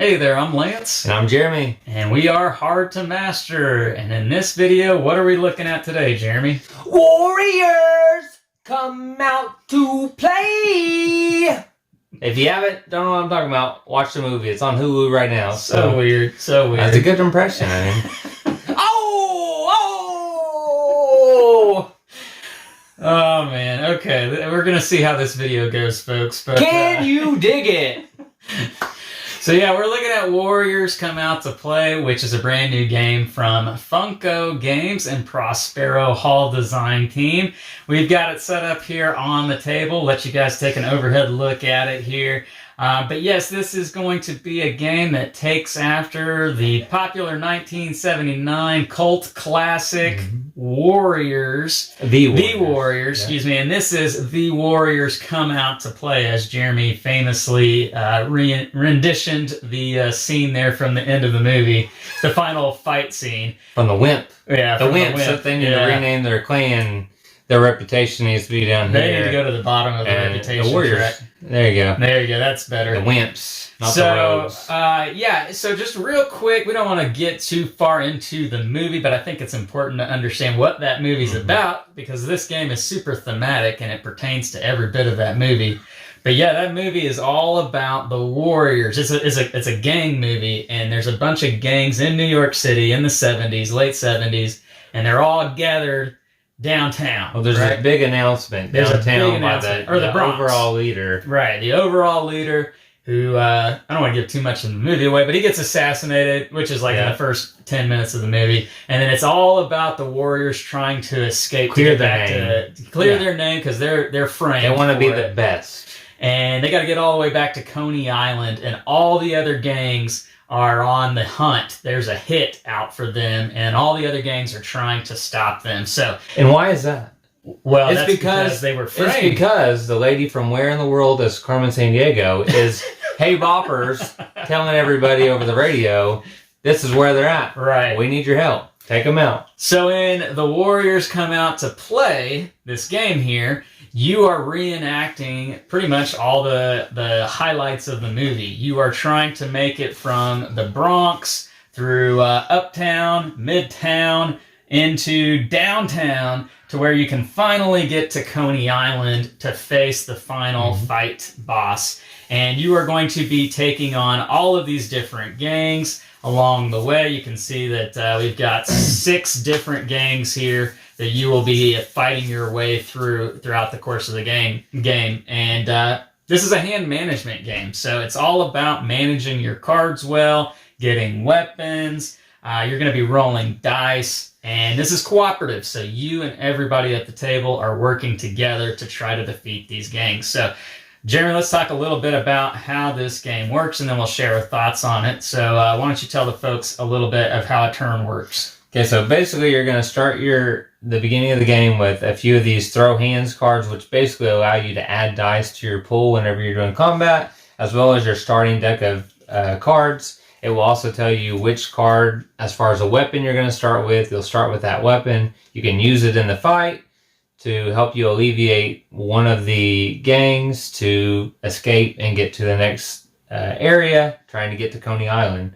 Hey there, I'm Lance. And I'm Jeremy. And we are Hard to Master. And in this video, what are we looking at today, Jeremy? Warriors, come out to play! If you haven't, don't know what I'm talking about, watch the movie. It's on Hulu right now. So weird. That's a good impression, I mean. Oh, man. Okay, we're going to see how this video goes, folks. But, Can you dig it? So yeah, we're looking at Warriors Come Out to Play, which is a brand new game from Funko Games and Prospero Hall Design Team. We've got it set up here on the table. Let you guys take an overhead look at it here. But yes, this is going to be a game that takes after the popular 1979 cult classic Warriors. The Warriors, excuse me. And this is The Warriors Come Out to Play, as Jeremy famously renditioned the scene there from the end of the movie, the final fight scene. From the Wimp. Yeah, the Wimp. So they need to rename their clan. Their reputation needs to be down here. They need to go to the bottom of the reputation. The Warriors. Track. There you go. There you go. That's better. The Wimps, not the Rogues. Yeah, so just real quick, we don't want to get too far into the movie, but I think it's important to understand what that movie's about, because this game is super thematic and it pertains to every bit of that movie. But yeah, that movie is all about the Warriors. It's a gang movie, and there's a bunch of gangs in New York City in the 70s, late 70s, and they're all gathered downtown. Well, there's a big announcement downtown by the Bronx overall leader. Right, the overall leader who, I don't want to give too much of the movie away, but he gets assassinated, which is like in the first 10 minutes of the movie. And then it's all about the Warriors trying to escape, clear their name, because they're framed. They want to be the best. And they got to get all the way back to Coney Island, and all the other gangs are on the hunt. There's a hit out for them, and all the other gangs are trying to stop them. And why is that? Well, that's because they were framed. It's because the lady from Where in the World is Carmen Sandiego is Hey Boppers telling everybody over the radio, this is where they're at. Right. We need your help. Take them out. So in The Warriors Come Out to Play, this game here, you are reenacting pretty much all the highlights of the movie. You are trying to make it from the Bronx through uptown, midtown, into downtown, to where you can finally get to Coney Island to face the final fight boss. And you are going to be taking on all of these different gangs along the way. You can see that we've got 6 different gangs here that you will be fighting your way throughout the course of the game. And this is a hand management game, so it's all about managing your cards well, getting weapons. You're going to be rolling dice, and this is cooperative, so you and everybody at the table are working together to try to defeat these gangs. So, Jeremy, let's talk a little bit about how this game works, and then we'll share our thoughts on it. So why don't you tell the folks a little bit of how a turn works? Okay, so basically you're going to start the beginning of the game with a few of these throw hands cards, which basically allow you to add dice to your pool whenever you're doing combat, as well as your starting deck of cards. It will also tell you which card, as far as a weapon you're going to start with. You'll start with that weapon. You can use it in the fight to help you alleviate one of the gangs to escape and get to the next area, trying to get to Coney Island.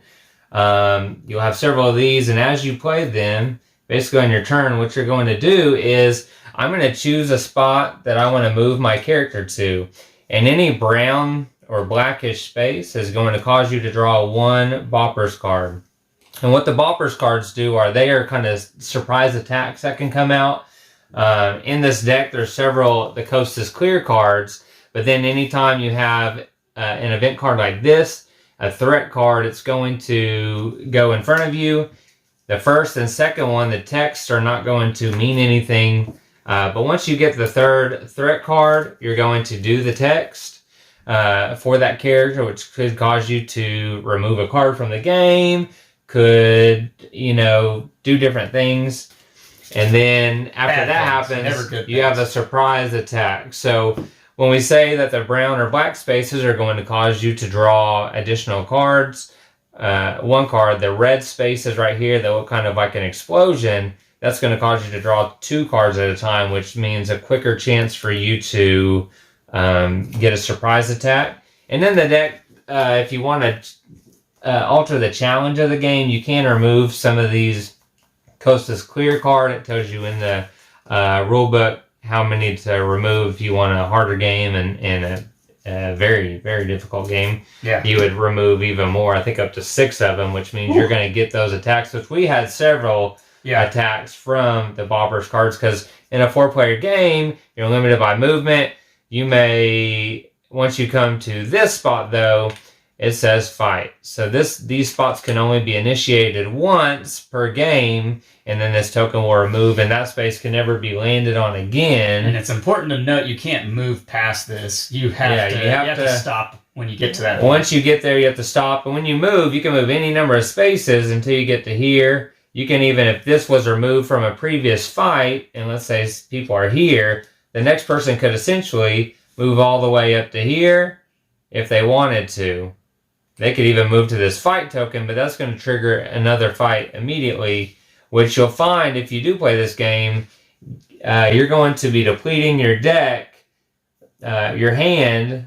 You'll have several of these, and as you play them, basically on your turn, what you're going to do is, I'm going to choose a spot that I want to move my character to, and any brown or blackish space is going to cause you to draw 1 Boppers card. And what the Boppers cards do are, they are kind of surprise attacks that can come out. In this deck, there's several The Coast is Clear cards, but then anytime you have an event card like this, a threat card, it's going to go in front of you. The first and second one, the texts are not going to mean anything. But once you get the third threat card, you're going to do the text for that character, which could cause you to remove a card from the game, could, do different things. And then after that happens, you have a surprise attack. So when we say that the brown or black spaces are going to cause you to draw additional cards, 1 card, the red spaces right here that look kind of like an explosion, that's going to cause you to draw 2 cards at a time, which means a quicker chance for you to get a surprise attack. And then the deck, if you want to alter the challenge of the game, you can remove some of these. Coast is clear card. It tells you in the rule book how many to remove if you want a harder game and a very, very difficult game. Yeah. You would remove even more, I think up to 6 of them, which means you're going to get those attacks, which we had several attacks from the Bobbers cards, because in a 4-player game, you're limited by movement. You may, once you come to this spot though, it says fight. So these spots can only be initiated once per game, and then this token will remove, and that space can never be landed on again. And it's important to note you can't move past this. You have to stop when you get to that point. Once you get there, you have to stop. And when you move, you can move any number of spaces until you get to here. You can even, if this was removed from a previous fight, and let's say people are here, the next person could essentially move all the way up to here if they wanted to. They could even move to this fight token, but that's going to trigger another fight immediately, which you'll find if you do play this game, you're going to be depleting your deck, your hand,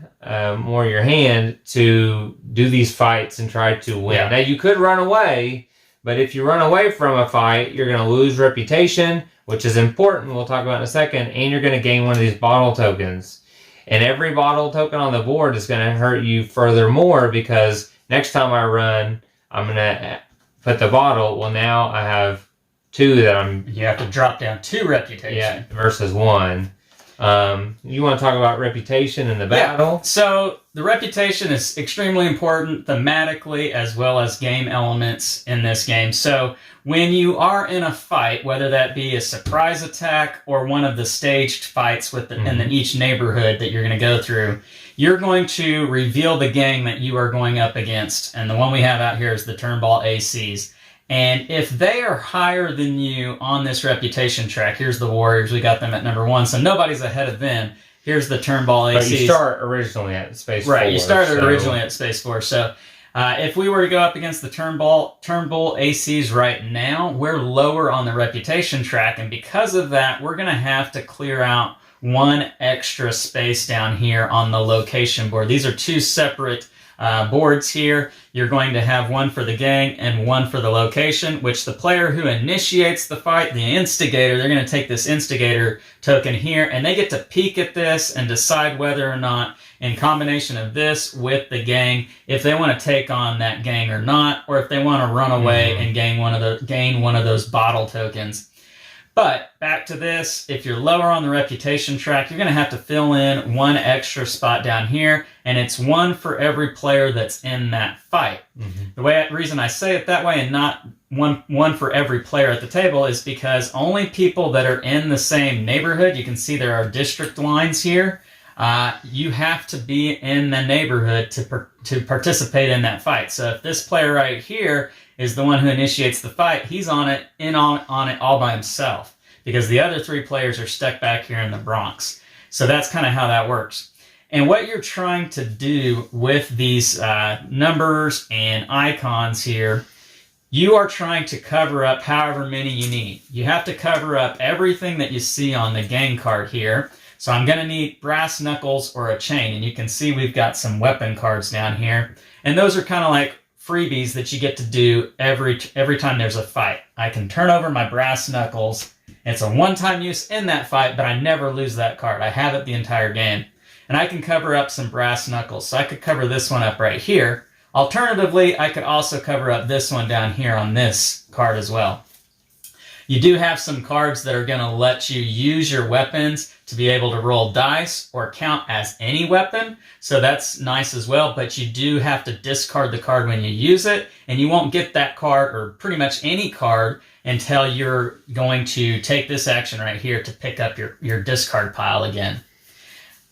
to do these fights and try to win. Yeah. Now, you could run away, but if you run away from a fight, you're going to lose reputation, which is important, we'll talk about in a second, and you're going to gain one of these bottle tokens. And every bottle token on the board is going to hurt you furthermore, because next time I run, I'm going to put the bottle. Well, now I have 2 that You have to drop down 2 reputation. Yeah, versus 1. You want to talk about reputation in the battle? Yeah. So the reputation is extremely important thematically as well as game elements in this game. So when you are in a fight, whether that be a surprise attack or one of the staged fights in each neighborhood that you're going to go through, you're going to reveal the gang that you are going up against. And the one we have out here is the Turnball ACs. And if they are higher than you on this reputation track, here's the Warriors, we got them at number 1, so nobody's ahead of them. Here's the Turnball ACs. But you start originally at space 4. Right, you started originally at space 4. So if we were to go up against the Turnbull ACs right now, we're lower on the reputation track, and because of that, we're going to have to clear out 1 extra space down here on the location board. These are 2 separate boards here. You're going to have 1 for the gang and 1 for the location, which the player who initiates the fight, the instigator, they're going to take this instigator token here, and they get to peek at this and decide whether or not, in combination of this with the gang, if they want to take on that gang or not, or if they want to run away and gain one of those bottle tokens. But back to this, if you're lower on the reputation track, you're going to have to fill in 1 extra spot down here, and it's 1 for every player that's in that fight. The reason I say it that way and not one for every player at the table is because only people that are in the same neighborhood, you can see there are district lines here, you have to be in the neighborhood to participate in that fight. So if this player right here is the one who initiates the fight, he's on it all by himself, because the other 3 players are stuck back here in the Bronx. So that's kind of how that works. And what you're trying to do with these numbers and icons here, you are trying to cover up however many you need. You have to cover up everything that you see on the gang card here. So I'm going to need brass knuckles or a chain, and you can see we've got some weapon cards down here. And those are kind of like freebies that you get to do every time there's a fight. I can turn over my brass knuckles. It's a one-time use in that fight, but I never lose that card. I have it the entire game. And I can cover up some brass knuckles. So I could cover this one up right here. Alternatively, I could also cover up this one down here on this card as well. You do have some cards that are going to let you use your weapons to be able to roll dice or count as any weapon. So that's nice as well, but you do have to discard the card when you use it, and you won't get that card or pretty much any card until you're going to take this action right here to pick up your discard pile again.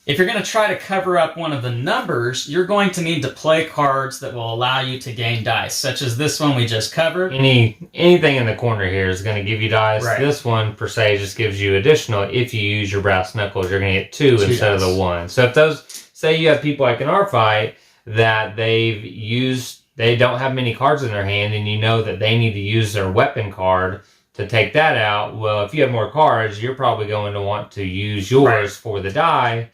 If you're going to try to cover up one of the numbers, you're going to need to play cards that will allow you to gain dice, such as this one we just covered. Anything in the corner here is going to give you dice. Right. This one, per se, just gives you additional. If you use your brass knuckles, you're going to get 2 instead dice. of the 1. So if those, say you have people like in our fight that they don't have many cards in their hand, and you know that they need to use their weapon card to take that out. Well, if you have more cards, you're probably going to want to use yours for the dice,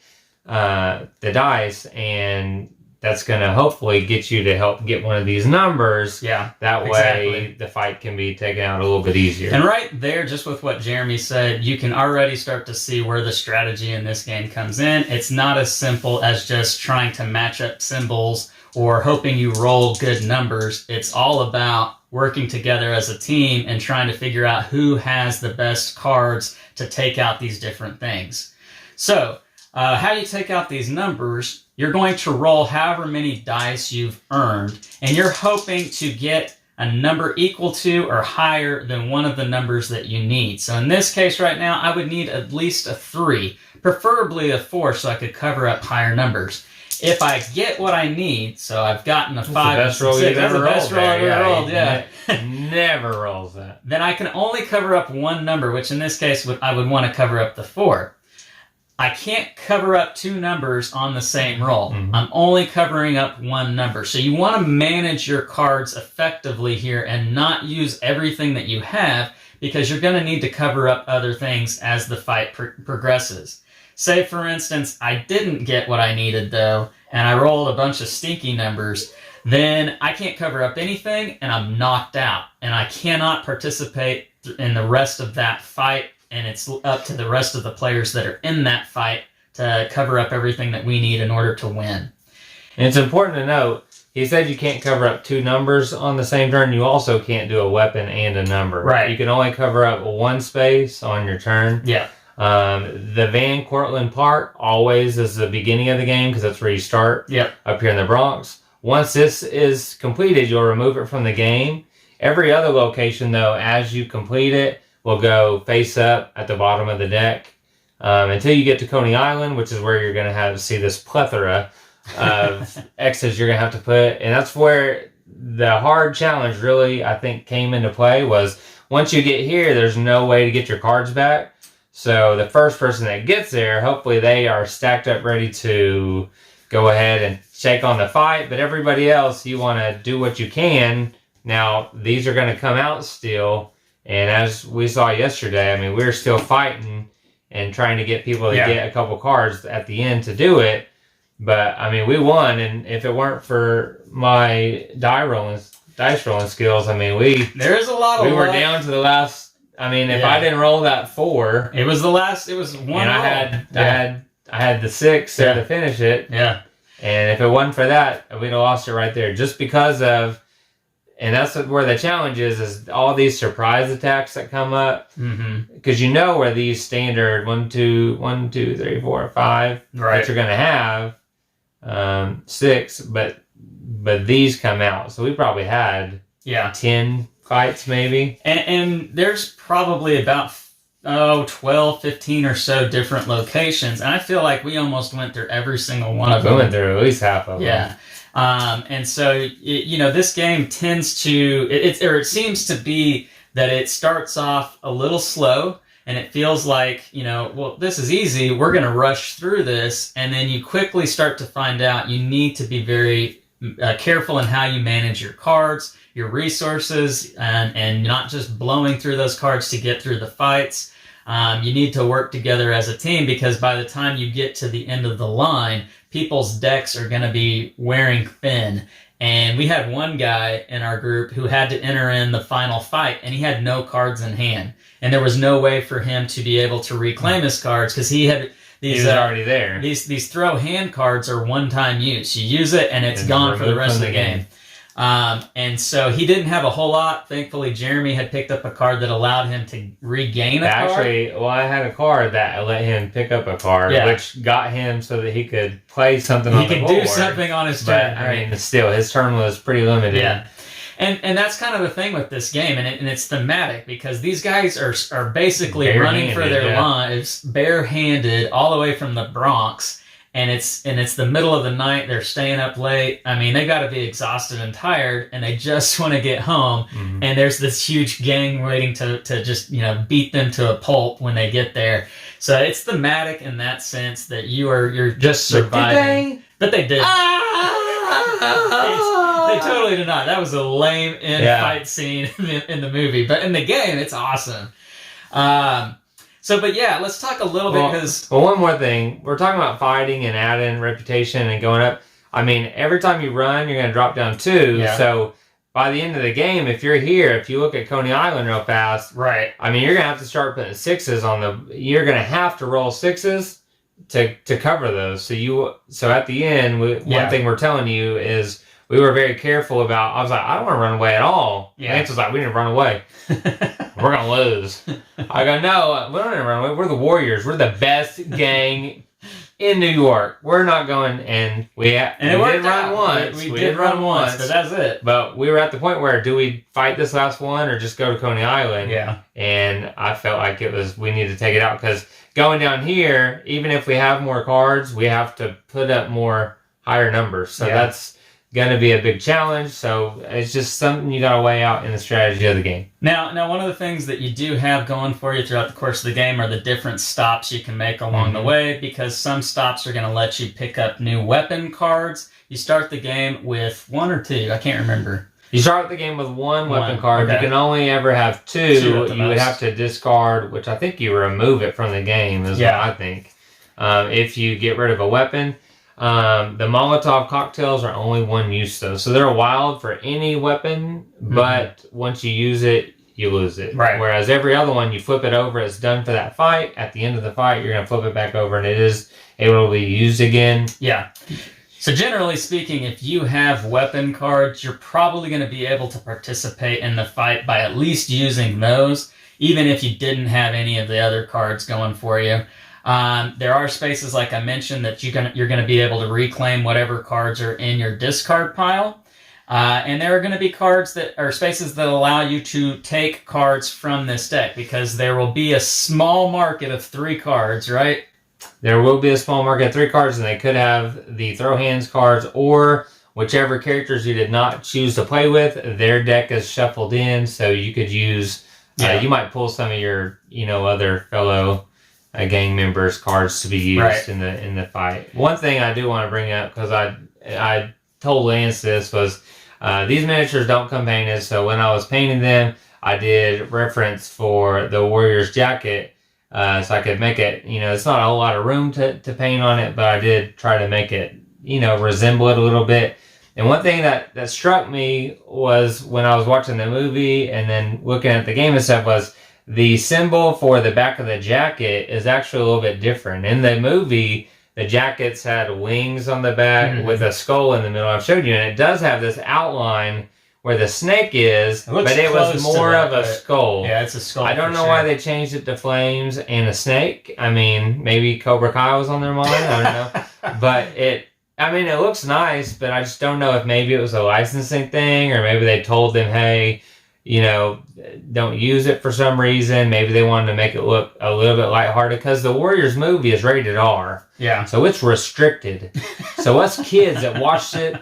and that's going to hopefully get you to help get one of these numbers. Yeah, that way the fight can be taken out a little bit easier. And right there, just with what Jeremy said, you can already start to see where the strategy in this game comes in. It's not as simple as just trying to match up symbols or hoping you roll good numbers. It's all about working together as a team and trying to figure out who has the best cards to take out these different things. So, how you take out these numbers, you're going to roll however many dice you've earned, and you're hoping to get a number equal to or higher than one of the numbers that you need. So in this case right now, I would need at least a 3, preferably a 4, so I could cover up higher numbers. If I get what I need, so I've gotten a 5 and 6, that's the best roll I've ever rolled, yeah. Never rolls that. Then I can only cover up one number, which in this case I would want to cover up the 4. I can't cover up 2 numbers on the same roll. Mm-hmm. I'm only covering up one number. So you want to manage your cards effectively here and not use everything that you have, because you're going to need to cover up other things as the fight progresses. Say, for instance, I didn't get what I needed, though, and I rolled a bunch of stinky numbers. Then I can't cover up anything, and I'm knocked out. And I cannot participate in the rest of that fight, and it's up to the rest of the players that are in that fight to cover up everything that we need in order to win. And it's important to note, he said you can't cover up 2 numbers on the same turn. You also can't do a weapon and a number. Right. You can only cover up 1 space on your turn. Yeah. The Van Cortlandt Park always is the beginning of the game, because that's where you start. Yep. Up here in the Bronx. Once this is completed, you'll remove it from the game. Every other location, though, as you complete it, will go face up at the bottom of the deck until you get to Coney Island, which is where you're going to see this plethora of X's you're going to have to put. And that's where the hard challenge really, I think, came into play, was once you get here, there's no way to get your cards back. So the first person that gets there, hopefully they are stacked up ready to go ahead and take on the fight. But everybody else, you want to do what you can. Now, these are going to come out still. And as we saw yesterday, I mean, we're still fighting and trying to get people to get a couple cards at the end to do it. But, I mean, we won. And if it weren't for my dice rolling skills, I mean, there's a lot of we were down to the last. I mean, if I didn't roll that 4, it was the last. It was one. And I had the 6 there to finish it. Yeah. And if it wasn't for that, we'd have lost it right there, just because of. And that's where the challenge is all these surprise attacks that come up. Because you know where these standard 1, 2, 3, 4, 5 that you're going to have 6, but these come out. So we probably had 10 fights maybe. And there's probably about 12, 15 or so different locations. And I feel like we almost went through every single one of them. We went through at least half of them. Yeah. And so, this game tends to, it seems to be that it starts off a little slow, and it feels like, well, this is easy, we're going to rush through this, and then you quickly start to find out you need to be very careful in how you manage your cards, your resources, and not just blowing through those cards to get through the fights. You need to work together as a team, because by the time you get to the end of the line, people's decks are going to be wearing thin. And we had one guy in our group who had to enter in the final fight, and he had no cards in hand. And there was no way for him to be able to reclaim his cards, because he was already there. These throw hand cards are one-time use. You use it, and it's gone for the rest of the game. And so he didn't have a whole lot. Thankfully, Jeremy had picked up a card that allowed him to regain a card. Actually, I had a card that let him pick up a card, which got him so that he could play something on the board. He could do something on his turn. But, I mean, still, his turn was pretty limited. Yeah. And that's kind of the thing with this game, and it's thematic, because these guys are basically running for their lives, barehanded, all the way from the Bronx. And it's the middle of the night. They're staying up late. I mean, they got to be exhausted and tired, and they just want to get home. Mm-hmm. And there's this huge gang waiting to just beat them to a pulp when they get there. So it's thematic in that sense that you're just surviving. But they did. They totally did not. That was a lame fight scene in the movie. But in the game, it's awesome. Let's talk a little bit, because... Well, one more thing. We're talking about fighting and adding reputation and going up. I mean, every time you run, you're going to drop down 2. Yeah. So by the end of the game, if you're here, if you look at Coney Island real fast, right. I mean, you're going to have to start putting 6s on the. You're going to have to roll 6s to cover those. So at the end, one thing we're telling you is we were very careful about. I was like, I don't want to run away at all. Yeah. Lance was like, we need to run away. We're going to lose. I go, no, we don't need to run away. We're the Warriors. We're the best gang in New York. We're not going, and we did run once. We did run once, but that's it. But we were at the point where, do we fight this last one or just go to Coney Island? Yeah. And I felt like we need to take it out, because going down here, even if we have more cards, we have to put up more higher numbers. So that's going to be a big challenge. So it's just something you got to weigh out in the strategy of the game. Now, one of the things that you do have going for you throughout the course of the game are the different stops you can make along the way, because some stops are going to let you pick up new weapon cards. You start the game with 1 or 2. I can't remember. You start the game with one weapon card. Okay. You can only ever have 2. You would have to discard, which I think you remove it from the game, is what I think. If you get rid of a weapon. The Molotov cocktails are only 1 use, though. So they're wild for any weapon, but once you use it, you lose it. Right. Whereas every other one, you flip it over, it's done for that fight. At the end of the fight, you're going to flip it back over, and it is able to be used again. Yeah. So generally speaking, if you have weapon cards, you're probably going to be able to participate in the fight by at least using those, even if you didn't have any of the other cards going for you. There are spaces, like I mentioned, that you're going to be able to reclaim whatever cards are in your discard pile. And there are going to be spaces that allow you to take cards from this deck, because there will be a small market of 3 cards, right? There will be a small market of 3 cards, and they could have the throw hands cards, or whichever characters you did not choose to play with, their deck is shuffled in, so you could use, you might pull some of your, other fellow gang members' cards to be used in the fight. One thing I do want to bring up, because I told Lance this, was these miniatures don't come painted, so when I was painting them, I did reference for the Warriors jacket, so I could make it, it's not a whole lot of room to paint on it, but I did try to make it, resemble it a little bit. And one thing that struck me was, when I was watching the movie and then looking at the game and stuff, was the symbol for the back of the jacket is actually a little bit different. In the movie, the jackets had wings on the back with a skull in the middle. I've showed you, and it does have this outline where the snake is, but it was more of a skull. Yeah, it's a skull. I don't know why they changed it to flames and a snake. I mean, maybe Cobra Kai was on their mind. I don't know. But it looks nice, but I just don't know if maybe it was a licensing thing, or maybe they told them, hey, don't use it for some reason. Maybe they wanted to make it look a little bit lighthearted, because the Warriors movie is rated R. Yeah. So it's restricted. So us kids that watched it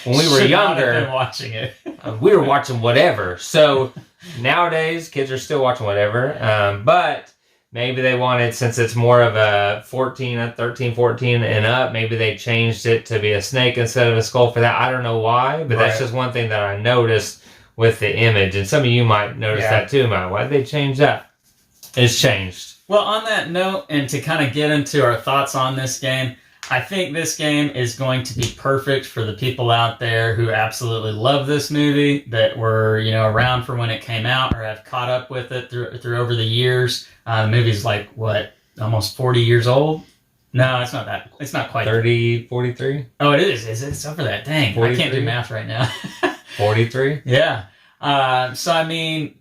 when we were younger, not have been watching it. We were watching whatever. So nowadays, kids are still watching whatever. But maybe they wanted, since it's more of a 13, 14 and up, maybe they changed it to be a snake instead of a skull for that. I don't know why, but that's just one thing that I noticed with the image, and some of you might notice that too, Matt. Why did they change that? It's changed. Well, on that note, and to kind of get into our thoughts on this game, I think this game is going to be perfect for the people out there who absolutely love this movie, that were around for when it came out, or have caught up with it through over the years. The movie's like, almost 40 years old? No, it's not that. It's not quite 30, 43. Oh, it is. It's over that. Dang, 43? I can't do math right now. 43. Yeah. So I mean,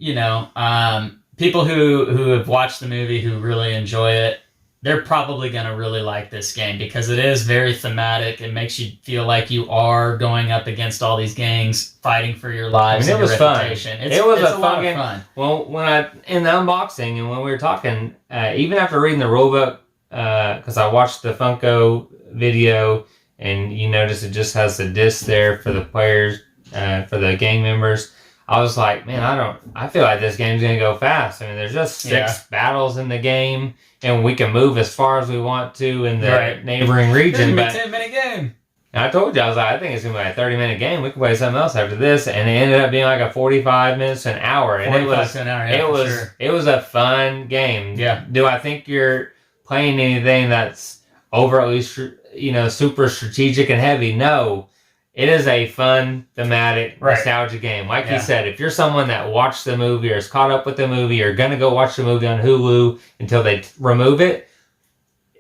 people who have watched the movie, who really enjoy it, they're probably going to really like this game, because it is very thematic. It makes you feel like you are going up against all these gangs, fighting for your lives and your reputation. It was a fun game. Well, in the unboxing and when we were talking, even after reading the rulebook, because I watched the Funko video, and you notice it just has the disc there for the players, for the gang members. I was like, man, I feel like this game's going to go fast. I mean, there's just 6 battles in the game, and we can move as far as we want to in the neighboring region. It's a 10-minute game. And I told you, I was like, I think it's going to be like a 30-minute game. We can play something else after this. And it ended up being like a 45 minutes to an hour. And it was a fun game. Yeah. Do I think you're playing anything that's overly super strategic and heavy. No, it is a fun, thematic, nostalgia game. Like you said, if you're someone that watched the movie or is caught up with the movie or going to go watch the movie on Hulu until they remove it,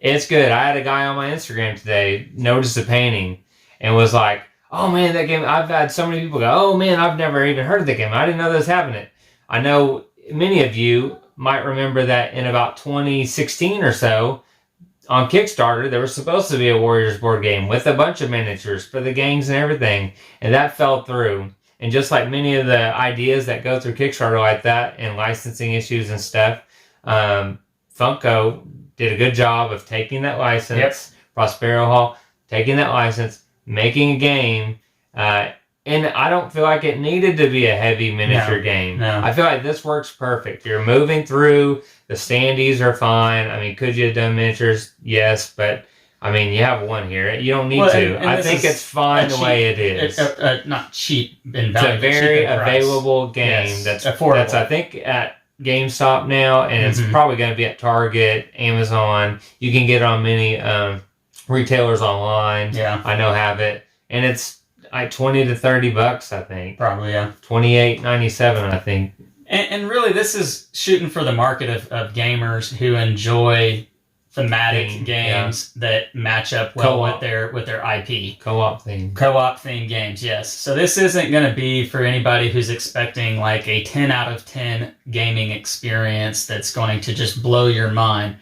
it's good. I had a guy on my Instagram today notice the painting and was like, oh man, that game, I've had so many people go, oh man, I've never even heard of the game. I didn't know this happening. I know many of you might remember that in about 2016 or so, on Kickstarter, there was supposed to be a Warriors board game with a bunch of miniatures for the gangs and everything, and that fell through. And just like many of the ideas that go through Kickstarter like that and licensing issues and stuff, Funko did a good job of taking that license, Prospero Hall, taking that license, making a game, and I don't feel like it needed to be a heavy miniature game. No. I feel like this works perfect. You're moving through, the standees are fine. I mean, could you have done miniatures? Yes, but I mean, you have one here. You don't need to. And I think it's fine the way it is. It's not cheap in value. It's a very available game that's affordable. That's, I think, at GameStop now, and it's probably going to be at Target, Amazon. You can get it on many retailers online. Yeah. I know have it. And it's like $20 to $30, I think. Probably, yeah. $28.97, I think. And really, this is shooting for the market of gamers who enjoy thematic games that match up well with their IP. Co-op theme. Co-op themed games, yes. So this isn't going to be for anybody who's expecting like a 10 out of 10 gaming experience that's going to just blow your mind.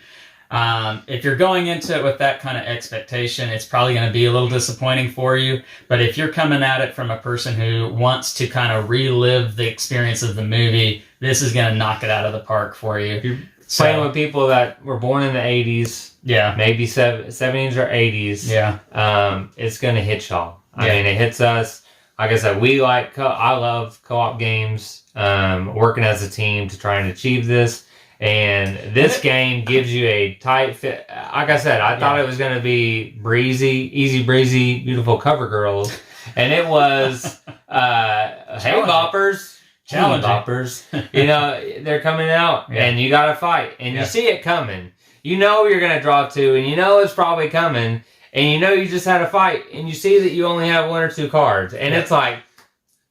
If you're going into it with that kind of expectation, it's probably going to be a little disappointing for you. But if you're coming at it from a person who wants to kind of relive the experience of the movie, this is going to knock it out of the park for you. You're playing with people that were born in the 80s, maybe 70s or 80s, it's going to hit y'all. I mean, it hits us. Like I said, I love co-op games, working as a team to try and achieve this. And this game gives you a tight fit. Like I said, I thought it was going to be breezy, easy breezy, beautiful cover girls. And it was, hey boppers, boppers. They're coming out and you got to fight. And you see it coming. You know you're going to draw two and you know it's probably coming. And you know you just had a fight and you see that you only have one or two cards. And it's like,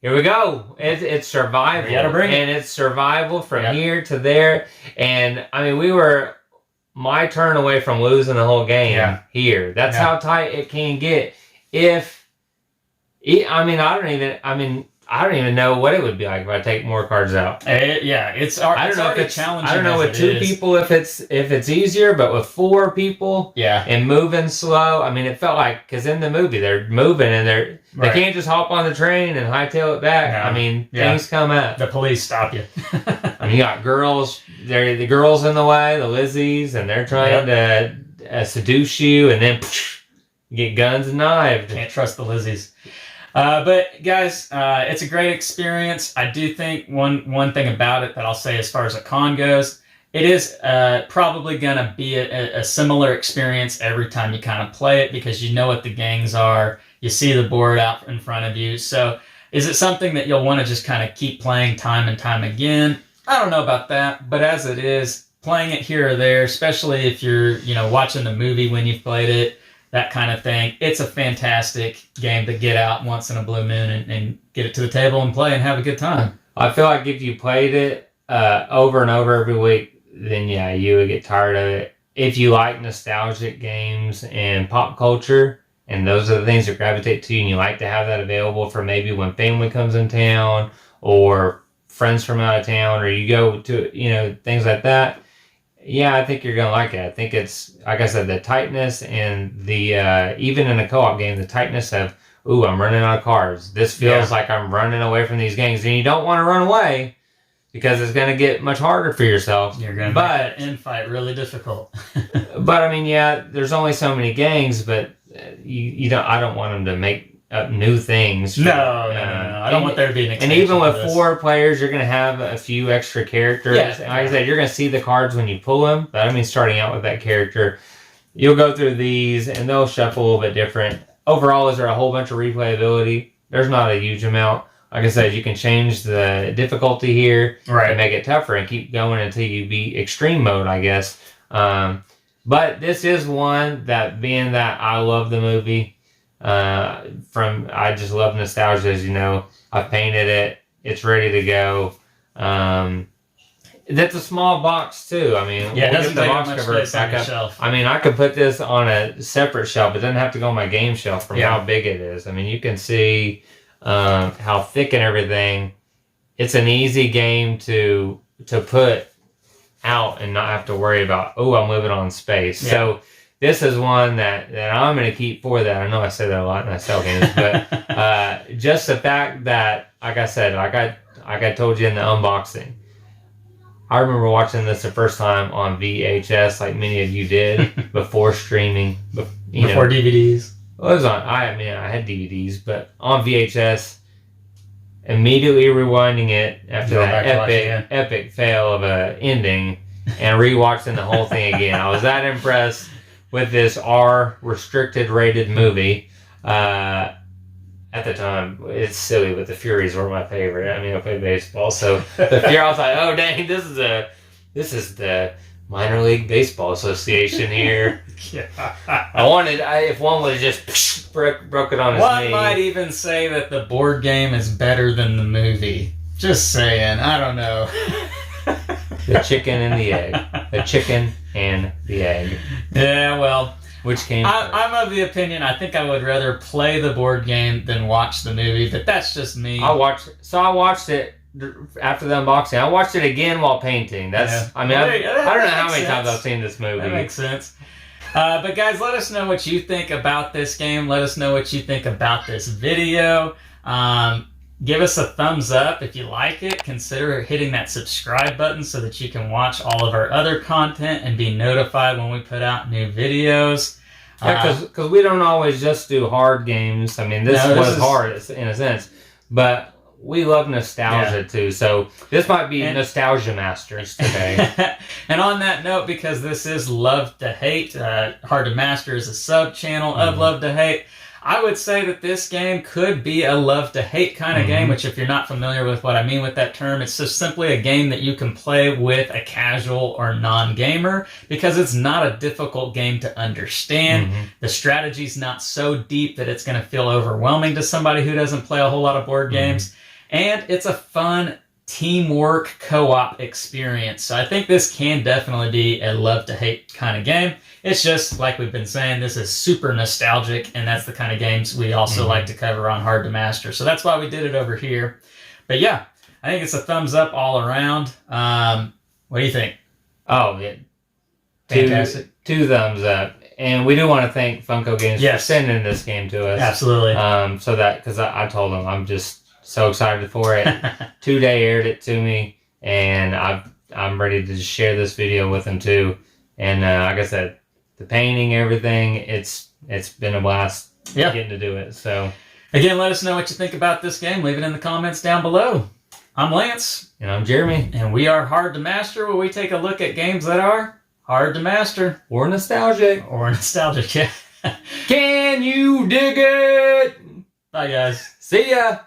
here we go. It's survival. You gotta bring it. And it's survival from here to there. And, I mean, we were my turn away from losing the whole game here. That's how tight it can get. I don't even know what it would be like if I take more cards out. I don't know if it's challenging. I don't know with two people if it's easier, but with four people, and moving slow. I mean, it felt like because in the movie they're moving and they can't just hop on the train and hightail it back. No. I mean, things come up. The police stop you. I mean, you got girls. The girls in the way, the Lizzies, and they're trying to seduce you, and then you get guns and knives. Can't trust the Lizzies. But guys, it's a great experience. I do think one thing about it that I'll say as far as a con goes, it is probably going to be a similar experience every time you kind of play it because you know what the gangs are. You see the board out in front of you. So is it something that you'll want to just kind of keep playing time and time again? I don't know about that, but as it is, playing it here or there, especially if you're watching the movie when you've played it, that kind of thing. It's a fantastic game to get out once in a blue moon and get it to the table and play and have a good time. I feel like if you played it over and over every week, then you would get tired of it. If you like nostalgic games and pop culture, and those are the things that gravitate to you, and you like to have that available for maybe when family comes in town or friends from out of town, or you go to, things like that. Yeah, I think you're going to like it. I think it's, like I said, the tightness and the, even in a co-op game, the tightness of, I'm running out of cards. This feels like I'm running away from these games. And you don't want to run away because it's going to get much harder for yourself. You're going to make that end fight really difficult. But, I mean, there's only so many gangs, but I don't want them to make up new things. No. I don't want there to be an extension. And even with 4 players, you're going to have a few extra characters. Yeah, like I said, you're going to see the cards when you pull them. But I mean, starting out with that character, you'll go through these, and they'll shuffle a little bit different. Overall, is there a whole bunch of replayability? There's not a huge amount. Like I said, you can change the difficulty here and make it tougher and keep going until you beat extreme mode, I guess. But this is one that, being that I love the movie, I just love nostalgia, as you know. I've painted it. It's ready to go. That's a small box too. I mean, yeah, it we'll doesn't get the take box much cover space on back your up. shelf. I mean, I could put this on a separate shelf. It doesn't have to go on my game shelf from Yeah. how big it is. I mean, you can see how thick and everything. It's an easy game to put out and not have to worry about, oh, I'm living on space. Yeah. So this is one that I'm going to keep for that. I know I say that a lot and I sell games, but just the fact that, like I said, like I told you in the unboxing, I remember watching this the first time on VHS, like many of you did, before streaming. Before DVDs. Well, it was on. I had DVDs, but on VHS. Immediately rewinding it after that epic fail of a ending, and rewatching the whole thing again. I was that impressed with this R restricted rated movie. At the time, it's silly, but the Furies were my favorite. I mean, I played baseball, so the Furies, I was like, oh dang, this is the minor league baseball association here. Yeah. If one would have just broke it on his knee. One might even say that the board game is better than the movie. Just saying. I don't know. The chicken and the egg. The chicken and the egg. Yeah, well, which came first? I'm of the opinion, I think I would rather play the board game than watch the movie, but that's just me. I watched it after the unboxing. I watched it again while painting. I don't know how many times I've seen this movie. That makes sense. But guys, let us know what you think about this game. Let us know what you think about this video. Give us a thumbs up if you like it. Consider hitting that subscribe button so that you can watch all of our other content and be notified when we put out new videos. Yeah, because we don't always just do hard games. I mean, this was hard in a sense, but we love nostalgia too. So this might be Nostalgia Masters today. And on that note, because this is Love to Hate, Hard to Master is a sub-channel of Love to Hate, I would say that this game could be a love to hate kind of game, which if you're not familiar with what I mean with that term, it's just simply a game that you can play with a casual or non-gamer because it's not a difficult game to understand. The strategy's not so deep that it's going to feel overwhelming to somebody who doesn't play a whole lot of board games. And it's a fun teamwork co-op experience. So I think this can definitely be a love to hate kind of game. It's just, like we've been saying, this is super nostalgic, and that's the kind of games we also like to cover on Hard to Master. So that's why we did it over here. But yeah, I think it's a thumbs up all around. What do you think? Oh, yeah. Fantastic. Two thumbs up. And we do want to thank Funko Games for sending this game to us. Absolutely. So that, because I told them I'm just so excited for it. They aired it to me, and I'm ready to just share this video with them too. And like I said, the painting, everything, it's been a blast getting to do it. So again, let us know what you think about this game. Leave it in the comments down below. I'm Lance. And I'm Jeremy. And we are Hard to Master, where we take a look at games that are hard to master. Or nostalgic. Yeah. Can you dig it? Bye, guys. See ya.